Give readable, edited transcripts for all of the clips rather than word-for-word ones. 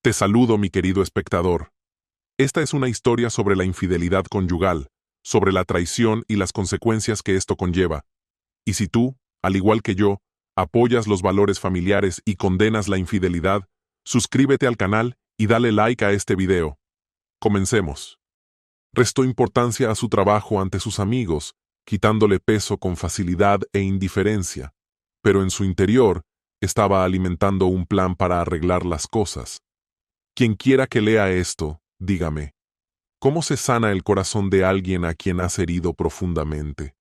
Te saludo, mi querido espectador. Esta es una historia sobre la infidelidad conyugal, sobre la traición y las consecuencias que esto conlleva. Y si tú, al igual que yo, apoyas los valores familiares y condenas la infidelidad, suscríbete al canal y dale like a este video. Comencemos. Restó importancia a su trabajo ante sus amigos, quitándole peso con facilidad e indiferencia, pero en su interior estaba alimentando un plan para arreglar las cosas. Quien quiera que lea esto, dígame, ¿cómo se sana el corazón de alguien a quien has herido profundamente,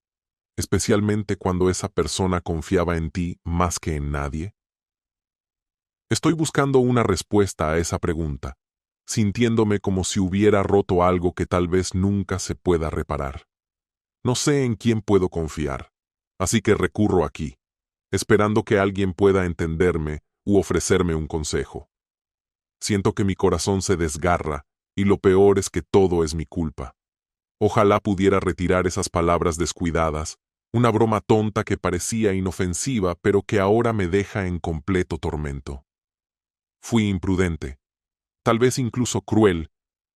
especialmente cuando esa persona confiaba en ti más que en nadie? Estoy buscando una respuesta a esa pregunta, sintiéndome como si hubiera roto algo que tal vez nunca se pueda reparar. No sé en quién puedo confiar, así que recurro aquí, esperando que alguien pueda entenderme u ofrecerme un consejo. Siento que mi corazón se desgarra y lo peor es que todo es mi culpa. Ojalá pudiera retirar esas palabras descuidadas, una broma tonta que parecía inofensiva pero que ahora me deja en completo tormento. Fui imprudente, tal vez incluso cruel,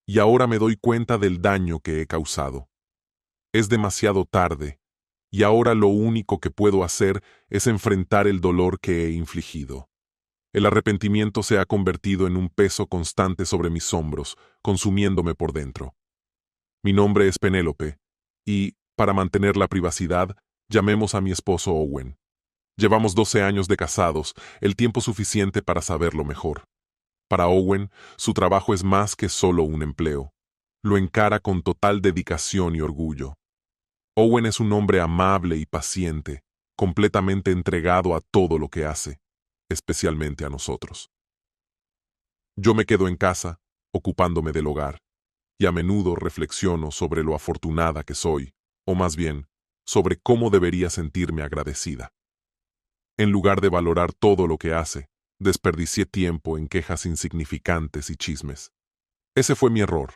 y ahora me doy cuenta del daño que he causado. Es demasiado tarde, y ahora lo único que puedo hacer es enfrentar el dolor que he infligido. El arrepentimiento se ha convertido en un peso constante sobre mis hombros, consumiéndome por dentro. Mi nombre es Penélope, y, para mantener la privacidad, llamemos a mi esposo Owen. Llevamos 12 años de casados, el tiempo suficiente para saberlo mejor. Para Owen, su trabajo es más que solo un empleo. Lo encara con total dedicación y orgullo. Owen es un hombre amable y paciente, completamente entregado a todo lo que hace, especialmente a nosotros. Yo me quedo en casa, ocupándome del hogar, y a menudo reflexiono sobre lo afortunada que soy, o más bien, sobre cómo debería sentirme agradecida. En lugar de valorar todo lo que hace, desperdicié tiempo en quejas insignificantes y chismes. Ese fue mi error,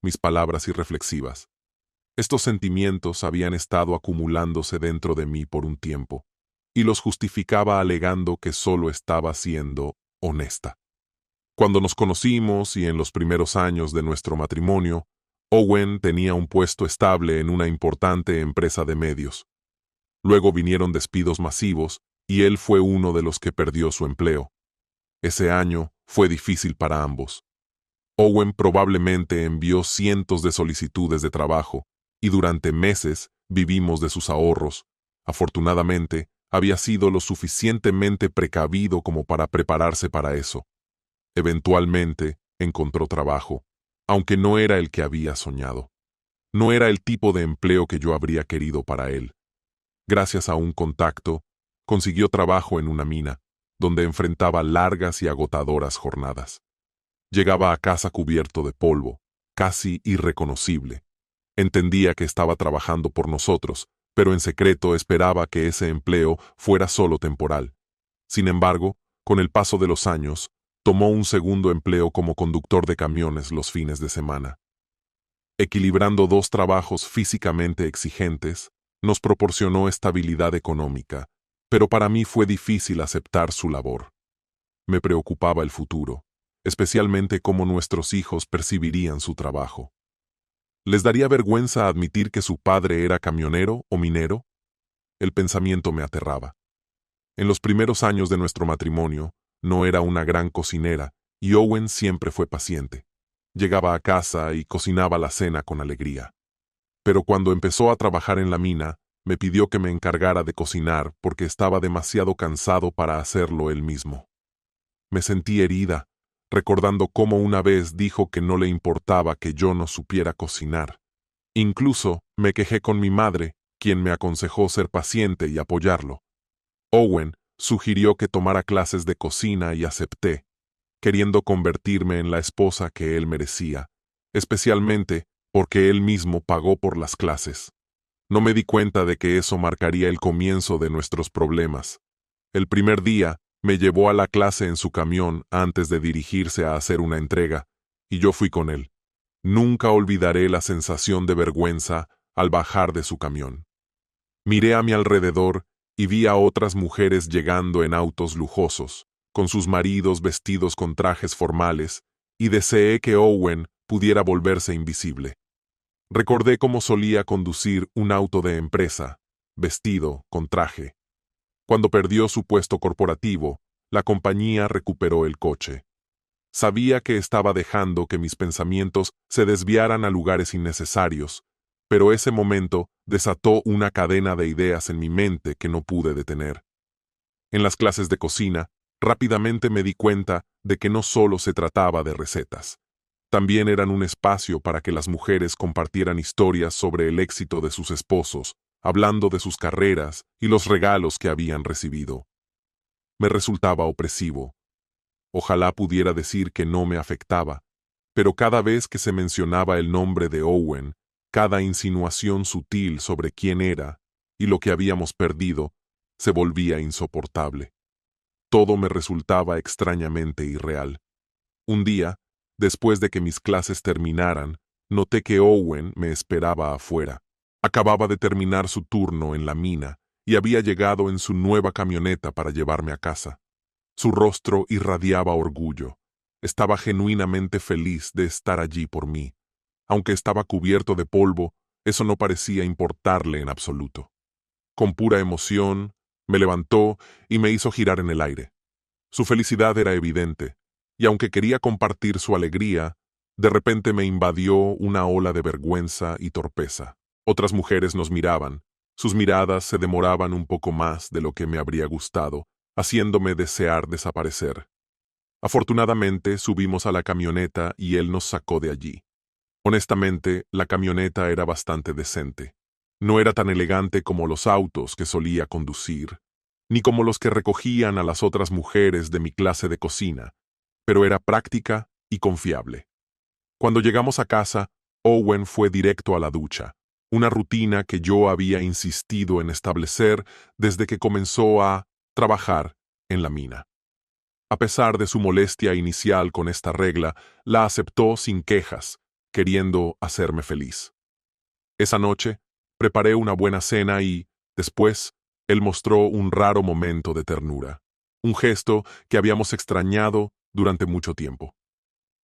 mis palabras irreflexivas. Estos sentimientos habían estado acumulándose dentro de mí por un tiempo, y los justificaba alegando que solo estaba siendo honesta. Cuando nos conocimos y en los primeros años de nuestro matrimonio, Owen tenía un puesto estable en una importante empresa de medios. Luego vinieron despidos masivos y él fue uno de los que perdió su empleo. Ese año fue difícil para ambos. Owen probablemente envió cientos de solicitudes de trabajo y durante meses vivimos de sus ahorros. Afortunadamente, había sido lo suficientemente precavido como para prepararse para eso. Eventualmente, encontró trabajo, aunque no era el que había soñado. No era el tipo de empleo que yo habría querido para él. Gracias a un contacto, consiguió trabajo en una mina, donde enfrentaba largas y agotadoras jornadas. Llegaba a casa cubierto de polvo, casi irreconocible. Entendía que estaba trabajando por nosotros, pero en secreto esperaba que ese empleo fuera solo temporal. Sin embargo, con el paso de los años, tomó un segundo empleo como conductor de camiones los fines de semana. Equilibrando dos trabajos físicamente exigentes, nos proporcionó estabilidad económica, pero para mí fue difícil aceptar su labor. Me preocupaba el futuro, especialmente cómo nuestros hijos percibirían su trabajo. ¿Les daría vergüenza admitir que su padre era camionero o minero? El pensamiento me aterraba. En los primeros años de nuestro matrimonio, no era una gran cocinera, y Owen siempre fue paciente. Llegaba a casa y cocinaba la cena con alegría. Pero cuando empezó a trabajar en la mina, me pidió que me encargara de cocinar porque estaba demasiado cansado para hacerlo él mismo. Me sentí herida, recordando cómo una vez dijo que no le importaba que yo no supiera cocinar. Incluso me quejé con mi madre, quien me aconsejó ser paciente y apoyarlo. Owen sugirió que tomara clases de cocina y acepté, queriendo convertirme en la esposa que él merecía, especialmente porque él mismo pagó por las clases. No me di cuenta de que eso marcaría el comienzo de nuestros problemas. El primer día me llevó a la clase en su camión antes de dirigirse a hacer una entrega, y yo fui con él. Nunca olvidaré la sensación de vergüenza al bajar de su camión. Miré a mi alrededor y vi a otras mujeres llegando en autos lujosos, con sus maridos vestidos con trajes formales y deseé que Owen pudiera volverse invisible. Recordé cómo solía conducir un auto de empresa, vestido con traje. Cuando perdió su puesto corporativo, la compañía recuperó el coche. Sabía que estaba dejando que mis pensamientos se desviaran a lugares innecesarios, pero ese momento desató una cadena de ideas en mi mente que no pude detener. En las clases de cocina, rápidamente me di cuenta de que no solo se trataba de recetas. También eran un espacio para que las mujeres compartieran historias sobre el éxito de sus esposos, hablando de sus carreras y los regalos que habían recibido. Me resultaba opresivo. Ojalá pudiera decir que no me afectaba, pero cada vez que se mencionaba el nombre de Owen, cada insinuación sutil sobre quién era y lo que habíamos perdido, se volvía insoportable. Todo me resultaba extrañamente irreal. Un día, después de que mis clases terminaran, noté que Owen me esperaba afuera. Acababa de terminar su turno en la mina y había llegado en su nueva camioneta para llevarme a casa. Su rostro irradiaba orgullo. Estaba genuinamente feliz de estar allí por mí. Aunque estaba cubierto de polvo, eso no parecía importarle en absoluto. Con pura emoción, me levantó y me hizo girar en el aire. Su felicidad era evidente, y aunque quería compartir su alegría, de repente me invadió una ola de vergüenza y torpeza. Otras mujeres nos miraban. Sus miradas se demoraban un poco más de lo que me habría gustado, haciéndome desear desaparecer. Afortunadamente subimos a la camioneta y él nos sacó de allí. Honestamente, la camioneta era bastante decente. No era tan elegante como los autos que solía conducir, ni como los que recogían a las otras mujeres de mi clase de cocina, pero era práctica y confiable. Cuando llegamos a casa, Owen fue directo a la ducha, una rutina que yo había insistido en establecer desde que comenzó a trabajar en la mina. A pesar de su molestia inicial con esta regla, la aceptó sin quejas, queriendo hacerme feliz. Esa noche, preparé una buena cena y, después, él mostró un raro momento de ternura, un gesto que habíamos extrañado durante mucho tiempo.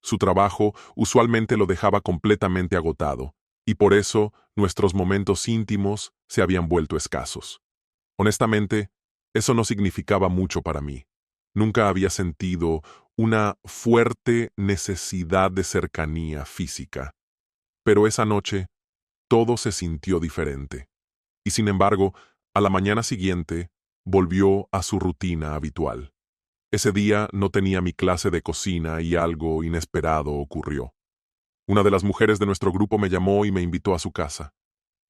Su trabajo usualmente lo dejaba completamente agotado, y por eso nuestros momentos íntimos se habían vuelto escasos. Honestamente, eso no significaba mucho para mí. Nunca había sentido una fuerte necesidad de cercanía física. Pero esa noche, todo se sintió diferente. Y sin embargo, a la mañana siguiente, volvió a su rutina habitual. Ese día no tenía mi clase de cocina y algo inesperado ocurrió. Una de las mujeres de nuestro grupo me llamó y me invitó a su casa.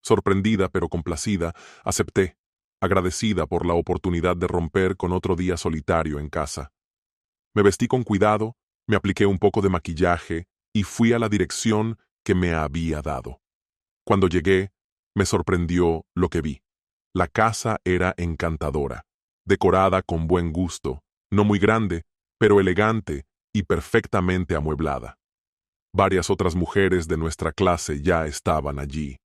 Sorprendida pero complacida, acepté, agradecida por la oportunidad de romper con otro día solitario en casa. Me vestí con cuidado, me apliqué un poco de maquillaje y fui a la dirección que me había dado. Cuando llegué, me sorprendió lo que vi. La casa era encantadora, decorada con buen gusto, no muy grande, pero elegante y perfectamente amueblada. Varias otras mujeres de nuestra clase ya estaban allí.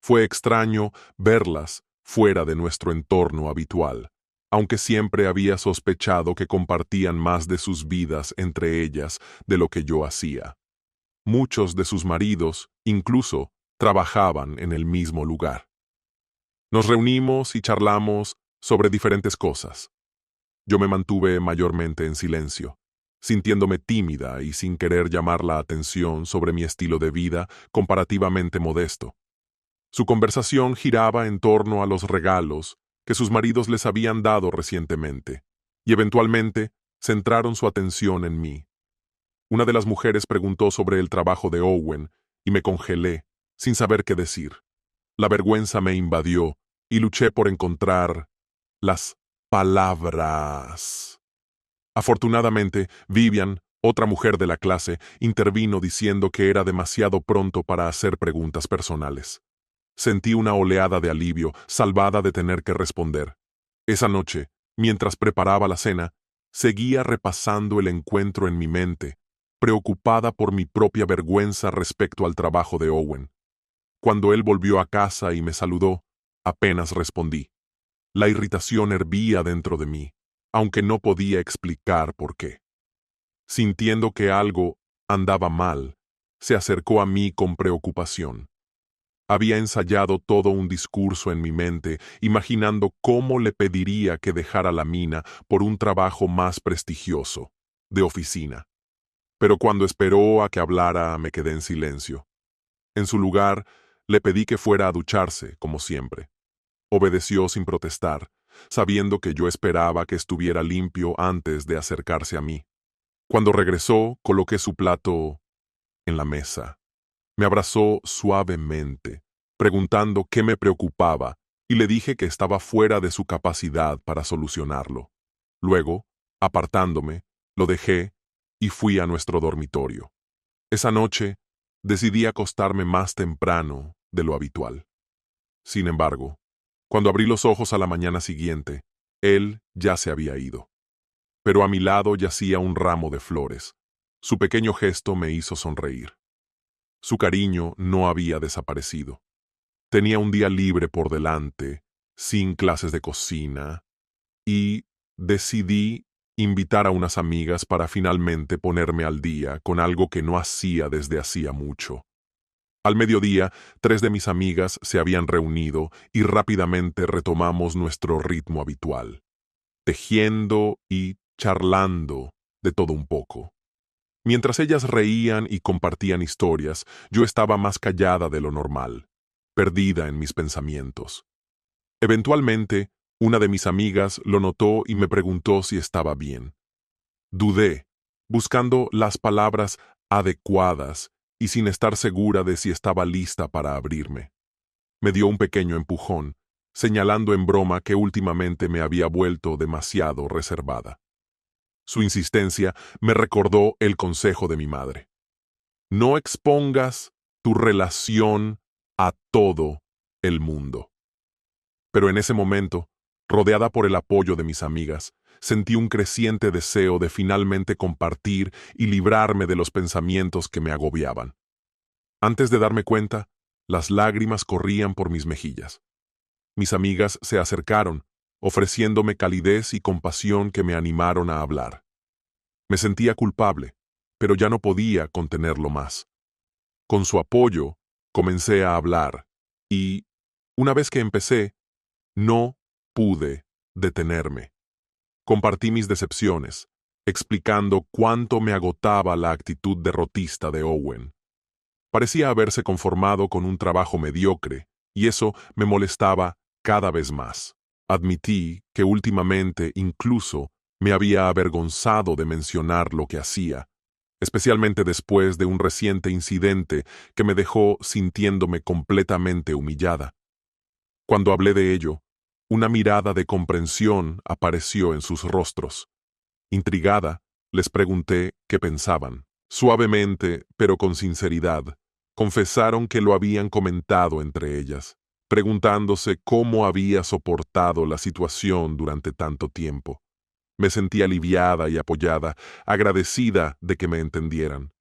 Fue extraño verlas fuera de nuestro entorno habitual, aunque siempre había sospechado que compartían más de sus vidas entre ellas de lo que yo hacía. Muchos de sus maridos, incluso, trabajaban en el mismo lugar. Nos reunimos y charlamos sobre diferentes cosas. Yo me mantuve mayormente en silencio, sintiéndome tímida y sin querer llamar la atención sobre mi estilo de vida comparativamente modesto. Su conversación giraba en torno a los regalos que sus maridos les habían dado recientemente, y eventualmente centraron su atención en mí. Una de las mujeres preguntó sobre el trabajo de Owen y me congelé, sin saber qué decir. La vergüenza me invadió y luché por encontrar las palabras. Afortunadamente, Vivian, otra mujer de la clase, intervino diciendo que era demasiado pronto para hacer preguntas personales. Sentí una oleada de alivio, salvada de tener que responder. Esa noche, mientras preparaba la cena, seguía repasando el encuentro en mi mente, preocupada por mi propia vergüenza respecto al trabajo de Owen. Cuando él volvió a casa y me saludó, apenas respondí. La irritación hervía dentro de mí, aunque no podía explicar por qué. Sintiendo que algo andaba mal, se acercó a mí con preocupación. Había ensayado todo un discurso en mi mente, imaginando cómo le pediría que dejara la mina por un trabajo más prestigioso, de oficina. Pero cuando esperó a que hablara, me quedé en silencio. En su lugar, le pedí que fuera a ducharse, como siempre. Obedeció sin protestar, sabiendo que yo esperaba que estuviera limpio antes de acercarse a mí. Cuando regresó, coloqué su plato en la mesa. Me abrazó suavemente, preguntando qué me preocupaba, y le dije que estaba fuera de su capacidad para solucionarlo. Luego, apartándome, lo dejé y fui a nuestro dormitorio. Esa noche, decidí acostarme más temprano de lo habitual. Sin embargo, cuando abrí los ojos a la mañana siguiente, él ya se había ido. Pero a mi lado yacía un ramo de flores. Su pequeño gesto me hizo sonreír. Su cariño no había desaparecido. Tenía un día libre por delante, sin clases de cocina, y decidí invitar a unas amigas para finalmente ponerme al día con algo que no hacía desde hacía mucho. Al mediodía, 3 de mis amigas se habían reunido y rápidamente retomamos nuestro ritmo habitual, tejiendo y charlando de todo un poco. Mientras ellas reían y compartían historias, yo estaba más callada de lo normal, perdida en mis pensamientos. Eventualmente, una de mis amigas lo notó y me preguntó si estaba bien. Dudé, buscando las palabras adecuadas y sin estar segura de si estaba lista para abrirme. Me dio un pequeño empujón, señalando en broma que últimamente me había vuelto demasiado reservada. Su insistencia me recordó el consejo de mi madre. No expongas tu relación a todo el mundo. Pero en ese momento, rodeada por el apoyo de mis amigas, sentí un creciente deseo de finalmente compartir y librarme de los pensamientos que me agobiaban. Antes de darme cuenta, las lágrimas corrían por mis mejillas. Mis amigas se acercaron, ofreciéndome calidez y compasión que me animaron a hablar. Me sentía culpable, pero ya no podía contenerlo más. Con su apoyo, comencé a hablar, y, una vez que empecé, no pude detenerme. Compartí mis decepciones, explicando cuánto me agotaba la actitud derrotista de Owen. Parecía haberse conformado con un trabajo mediocre, y eso me molestaba cada vez más. Admití que últimamente incluso me había avergonzado de mencionar lo que hacía, especialmente después de un reciente incidente que me dejó sintiéndome completamente humillada. Cuando hablé de ello, una mirada de comprensión apareció en sus rostros. Intrigada, les pregunté qué pensaban. Suavemente, pero con sinceridad, confesaron que lo habían comentado entre ellas, preguntándose cómo había soportado la situación durante tanto tiempo. Me sentí aliviada y apoyada, agradecida de que me entendieran.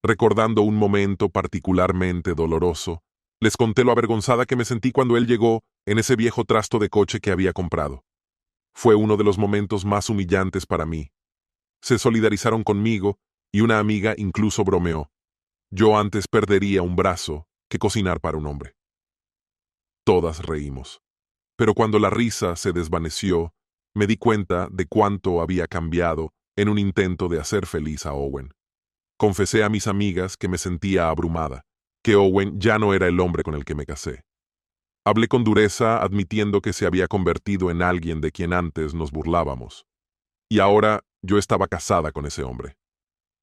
Recordando un momento particularmente doloroso, les conté lo avergonzada que me sentí cuando él llegó en ese viejo trasto de coche que había comprado. Fue uno de los momentos más humillantes para mí. Se solidarizaron conmigo y una amiga incluso bromeó. Yo antes perdería un brazo que cocinar para un hombre. Todas reímos. Pero cuando la risa se desvaneció, me di cuenta de cuánto había cambiado en un intento de hacer feliz a Owen. Confesé a mis amigas que me sentía abrumada, que Owen ya no era el hombre con el que me casé. Hablé con dureza, admitiendo que se había convertido en alguien de quien antes nos burlábamos. Y ahora yo estaba casada con ese hombre.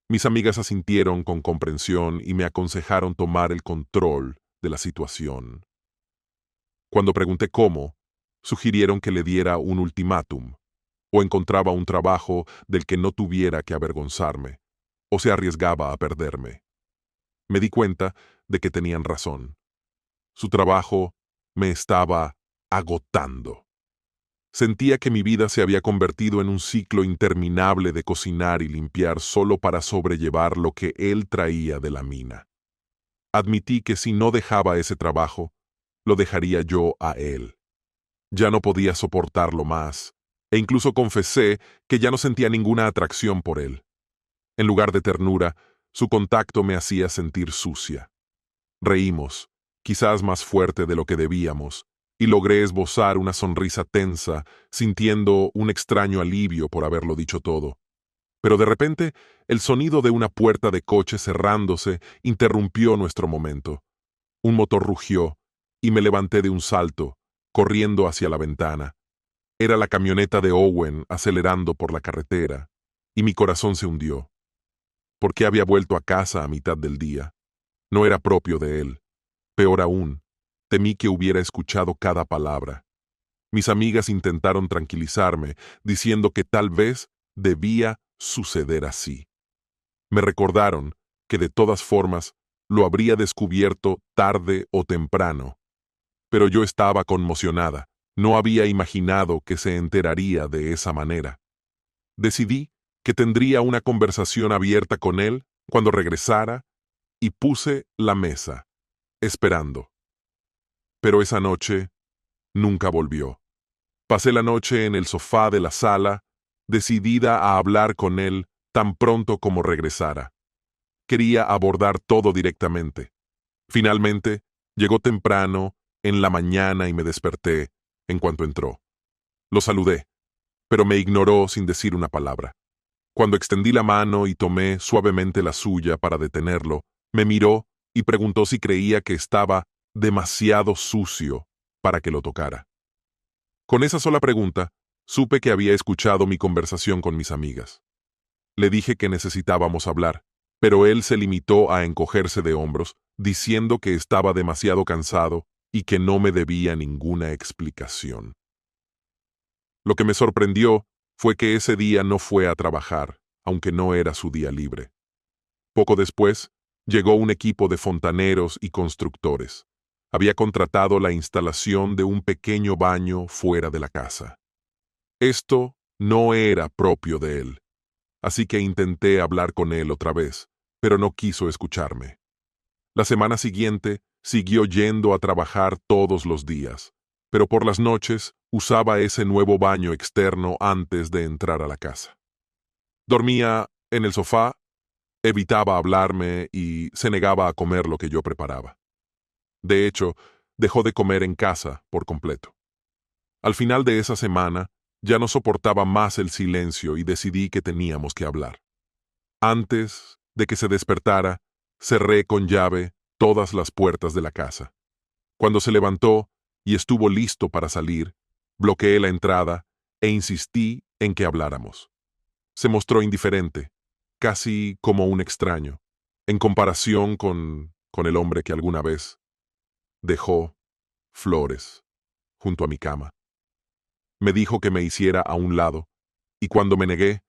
Mis amigas asintieron con comprensión y me aconsejaron tomar el control de la situación. Cuando pregunté cómo, sugirieron que le diera un ultimátum, o encontraba un trabajo del que no tuviera que avergonzarme, o se arriesgaba a perderme. Me di cuenta de que tenían razón. Su trabajo me estaba agotando. Sentía que mi vida se había convertido en un ciclo interminable de cocinar y limpiar solo para sobrellevar lo que él traía de la mina. Admití que si no dejaba ese trabajo, lo dejaría yo a él. Ya no podía soportarlo más, e incluso confesé que ya no sentía ninguna atracción por él. En lugar de ternura, Su contacto me hacía sentir sucia. Reímos, quizás más fuerte de lo que debíamos, y logré esbozar una sonrisa tensa, sintiendo un extraño alivio por haberlo dicho todo. Pero de repente, el sonido de una puerta de coche cerrándose interrumpió nuestro momento. Un motor rugió, y me levanté de un salto, corriendo hacia la ventana. Era la camioneta de Owen acelerando por la carretera, y mi corazón se hundió. ¿Por qué había vuelto a casa a mitad del día? No era propio de él. Peor aún, temí que hubiera escuchado cada palabra. Mis amigas intentaron tranquilizarme, diciendo que tal vez debía suceder así. Me recordaron que de todas formas lo habría descubierto tarde o temprano. Pero yo estaba conmocionada. No había imaginado que se enteraría de esa manera. Decidí que tendría una conversación abierta con él cuando regresara y puse la mesa, esperando. Pero esa noche nunca volvió. Pasé la noche en el sofá de la sala, decidida a hablar con él tan pronto como regresara. Quería abordar todo directamente. Finalmente, llegó temprano, en la mañana, y me desperté en cuanto entró. Lo saludé, pero me ignoró sin decir una palabra. Cuando extendí la mano y tomé suavemente la suya para detenerlo, me miró y preguntó si creía que estaba demasiado sucio para que lo tocara. Con esa sola pregunta, supe que había escuchado mi conversación con mis amigas. Le dije que necesitábamos hablar, pero él se limitó a encogerse de hombros, diciendo que estaba demasiado cansado y que no me debía ninguna explicación. Lo que me sorprendió fue que ese día no fue a trabajar, aunque no era su día libre. Poco después, llegó un equipo de fontaneros y constructores. Había contratado la instalación de un pequeño baño fuera de la casa. Esto no era propio de él, así que intenté hablar con él otra vez, pero no quiso escucharme. La semana siguiente siguió yendo a trabajar todos los días, pero por las noches usaba ese nuevo baño externo antes de entrar a la casa. Dormía en el sofá, evitaba hablarme y se negaba a comer lo que yo preparaba. De hecho, dejó de comer en casa por completo. Al final de esa semana, ya no soportaba más el silencio y decidí que teníamos que hablar. Antes de que se despertara, cerré con llave todas las puertas de la casa. Cuando se levantó y estuvo listo para salir, bloqueé la entrada e insistí en que habláramos. Se mostró indiferente, casi como un extraño, en comparación con el hombre que alguna vez dejó flores junto a mi cama. Me dijo que me hiciera a un lado, y cuando me negué,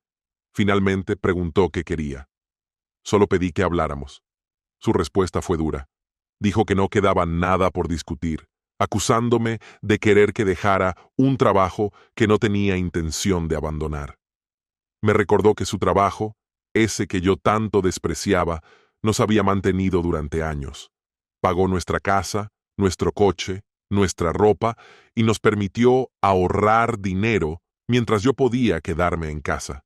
finalmente preguntó qué quería. Solo pedí que habláramos. Su respuesta fue dura. Dijo que no quedaba nada por discutir, acusándome de querer que dejara un trabajo que no tenía intención de abandonar. Me recordó que su trabajo, ese que yo tanto despreciaba, nos había mantenido durante años. Pagó nuestra casa, nuestro coche, nuestra ropa y nos permitió ahorrar dinero mientras yo podía quedarme en casa.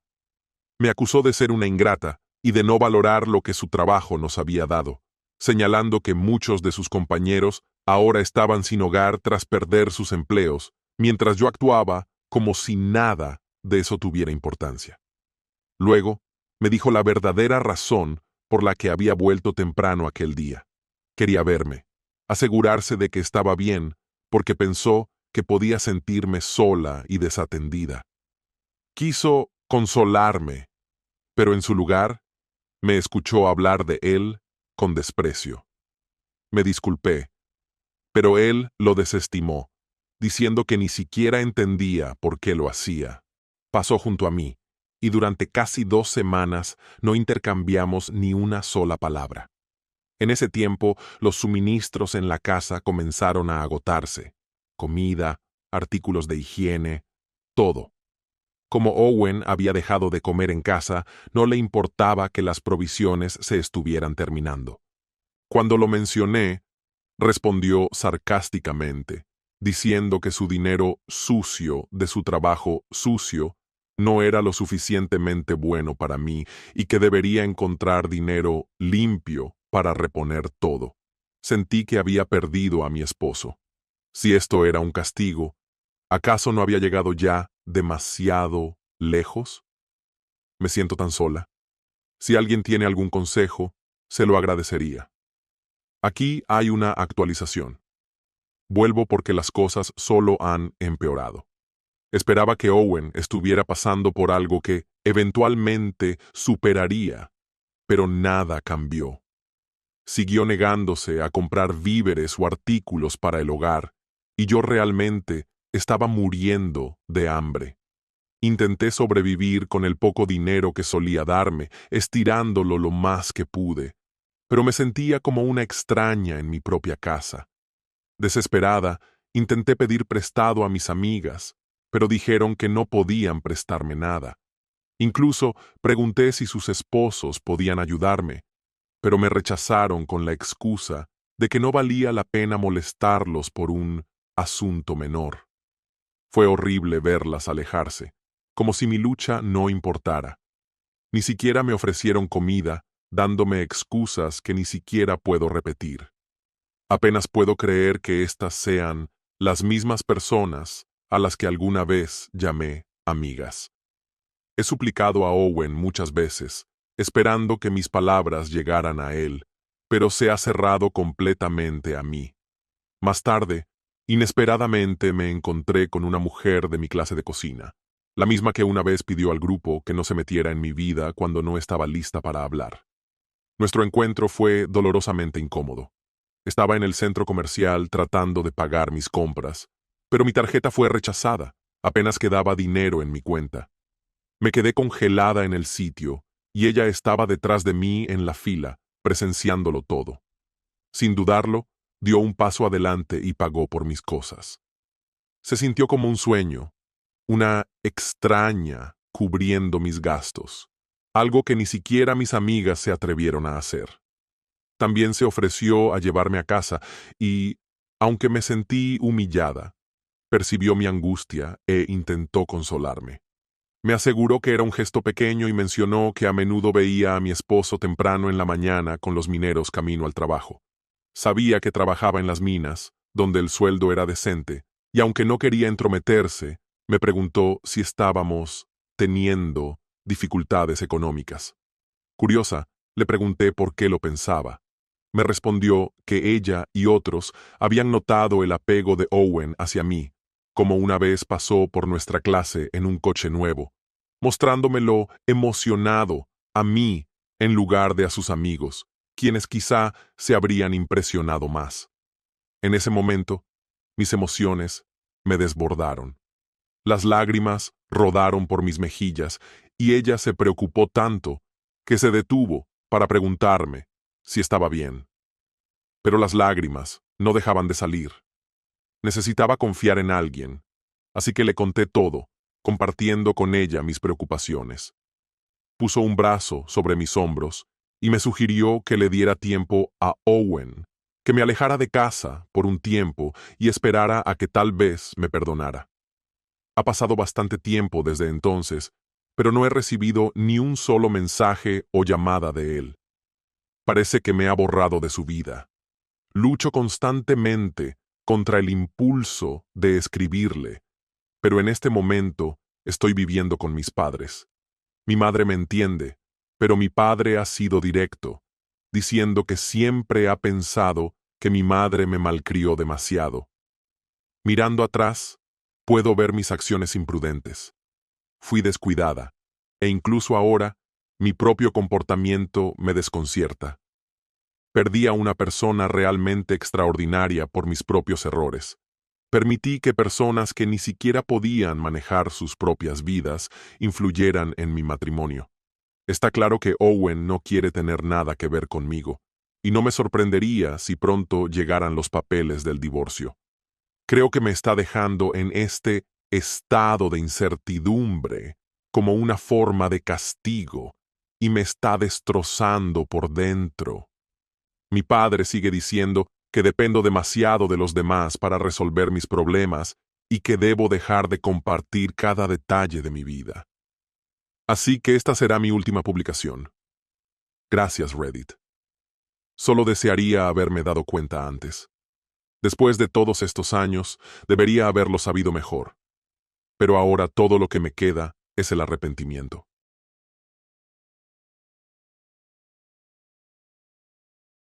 Me acusó de ser una ingrata y de no valorar lo que su trabajo nos había dado, señalando que muchos de sus compañeros ahora estaban sin hogar tras perder sus empleos, mientras yo actuaba como si nada de eso tuviera importancia. Luego, me dijo la verdadera razón por la que había vuelto temprano aquel día. Quería verme, asegurarse de que estaba bien, porque pensó que podía sentirme sola y desatendida. Quiso consolarme, pero en su lugar, me escuchó hablar de él con desprecio. Me disculpé, pero él lo desestimó, diciendo que ni siquiera entendía por qué lo hacía. Pasó junto a mí, y durante casi 2 semanas no intercambiamos ni una sola palabra. En ese tiempo, los suministros en la casa comenzaron a agotarse. Comida, artículos de higiene, todo. Como Owen había dejado de comer en casa, no le importaba que las provisiones se estuvieran terminando. Cuando lo mencioné, respondió sarcásticamente, diciendo que su dinero sucio de su trabajo sucio no era lo suficientemente bueno para mí y que debería encontrar dinero limpio para reponer todo. Sentí que había perdido a mi esposo. Si esto era un castigo, ¿acaso no había llegado ya demasiado lejos? Me siento tan sola. Si alguien tiene algún consejo, se lo agradecería. Aquí hay una actualización. Vuelvo porque las cosas solo han empeorado. Esperaba que Owen estuviera pasando por algo que eventualmente superaría, pero nada cambió. Siguió negándose a comprar víveres o artículos para el hogar, y yo realmente estaba muriendo de hambre. Intenté sobrevivir con el poco dinero que solía darme, estirándolo lo más que pude, pero me sentía como una extraña en mi propia casa. Desesperada, intenté pedir prestado a mis amigas, pero dijeron que no podían prestarme nada. Incluso pregunté si sus esposos podían ayudarme, pero me rechazaron con la excusa de que no valía la pena molestarlos por un asunto menor. Fue horrible verlas alejarse, como si mi lucha no importara. Ni siquiera me ofrecieron comida, dándome excusas que ni siquiera puedo repetir. Apenas puedo creer que estas sean las mismas personas a las que alguna vez llamé amigas. He suplicado a Owen muchas veces, esperando que mis palabras llegaran a él, pero se ha cerrado completamente a mí. Más tarde, inesperadamente me encontré con una mujer de mi clase de cocina, la misma que una vez pidió al grupo que no se metiera en mi vida cuando no estaba lista para hablar. Nuestro encuentro fue dolorosamente incómodo. Estaba en el centro comercial tratando de pagar mis compras, pero mi tarjeta fue rechazada, apenas quedaba dinero en mi cuenta. Me quedé congelada en el sitio, y ella estaba detrás de mí en la fila, presenciándolo todo. Sin dudarlo, dio un paso adelante y pagó por mis cosas. Se sintió como un sueño, una extraña cubriendo mis gastos, algo que ni siquiera mis amigas se atrevieron a hacer. También se ofreció a llevarme a casa y, aunque me sentí humillada, percibió mi angustia e intentó consolarme. Me aseguró que era un gesto pequeño y mencionó que a menudo veía a mi esposo temprano en la mañana con los mineros camino al trabajo. Sabía que trabajaba en las minas, donde el sueldo era decente, y aunque no quería entrometerse, me preguntó si estábamos teniendo dificultades económicas. Curiosa, le pregunté por qué lo pensaba. Me respondió que ella y otros habían notado el apego de Owen hacia mí, como una vez pasó por nuestra clase en un coche nuevo, mostrándomelo emocionado a mí en lugar de a sus amigos, quienes quizá se habrían impresionado más. En ese momento, mis emociones me desbordaron. Las lágrimas rodaron por mis mejillas y ella se preocupó tanto que se detuvo para preguntarme si estaba bien. Pero las lágrimas no dejaban de salir. Necesitaba confiar en alguien, así que le conté todo, compartiendo con ella mis preocupaciones. Puso un brazo sobre mis hombros y me sugirió que le diera tiempo a Owen, que me alejara de casa por un tiempo y esperara a que tal vez me perdonara. Ha pasado bastante tiempo desde entonces, pero no he recibido ni un solo mensaje o llamada de él. Parece que me ha borrado de su vida. Lucho constantemente contra el impulso de escribirle, pero en este momento estoy viviendo con mis padres. Mi madre me entiende, pero mi padre ha sido directo, diciendo que siempre ha pensado que mi madre me malcrió demasiado. Mirando atrás, puedo ver mis acciones imprudentes. Fui descuidada, e incluso ahora, mi propio comportamiento me desconcierta. Perdí a una persona realmente extraordinaria por mis propios errores. Permití que personas que ni siquiera podían manejar sus propias vidas influyeran en mi matrimonio. Está claro que Owen no quiere tener nada que ver conmigo, y no me sorprendería si pronto llegaran los papeles del divorcio. Creo que me está dejando en este estado de incertidumbre como una forma de castigo, y me está destrozando por dentro. Mi padre sigue diciendo que dependo demasiado de los demás para resolver mis problemas y que debo dejar de compartir cada detalle de mi vida. Así que esta será mi última publicación. Gracias, Reddit. Solo desearía haberme dado cuenta antes. Después de todos estos años, debería haberlo sabido mejor. Pero ahora todo lo que me queda es el arrepentimiento.